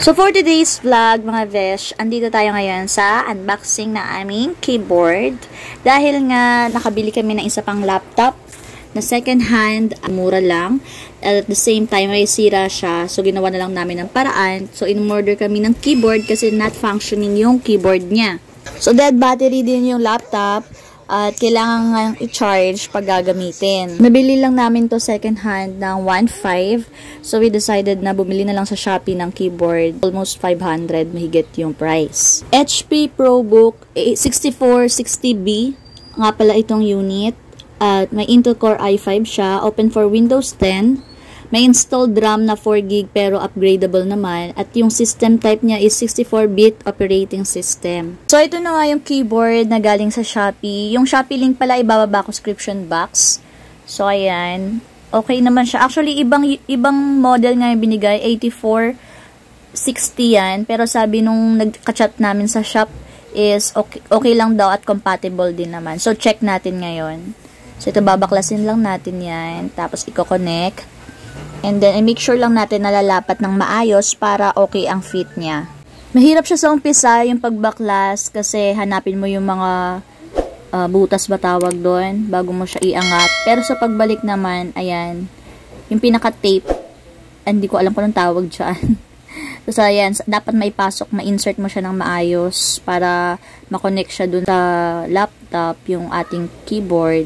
So for today's vlog mga besh, andito tayo ngayon sa unboxing na aming keyboard. Dahil nga nakabili kami ng isa pang laptop na second hand, mura lang. At the same time may sira siya, so ginawa na lang namin ng paraan. So in-order kami ng keyboard kasi not functioning yung keyboard niya. So dead battery din yung laptop. At kailangan nga i-charge pag gagamitin. Nabili lang namin to second hand ng 1.5. So we decided na bumili na lang sa Shopee ng keyboard. Almost 500 mahigit yung price. HP ProBook 6460B nga pala itong unit. At may Intel Core i5 siya. Open for Windows 10. May installed RAM na 4GB pero upgradable naman. At yung system type niya is 64-bit operating system. So, ito na nga yung keyboard na galing sa Shopee. Yung Shopee link pala ibababa ko description box. So, ayan. Okay naman siya. Actually, ibang model nga yung binigay. 8460 yan. Pero sabi nung nagka-chat namin sa shop is okay lang daw at compatible din naman. So, check natin ngayon. So, ito babaklasin lang natin yan. Tapos, i-connect. And then, make sure lang natin nalalapat ng maayos para okay ang fit niya. Mahirap siya sa umpisa, yung pagbaklas, kasi hanapin mo yung mga butas ba tawag doon, bago mo siya iangat. Pero sa pagbalik naman, ayan, yung pinaka-tape, hindi ko alam kung anong tawag dyan. So, ayan, dapat maipasok, ma-insert mo siya ng maayos para makonect siya doon sa laptop, yung ating keyboard.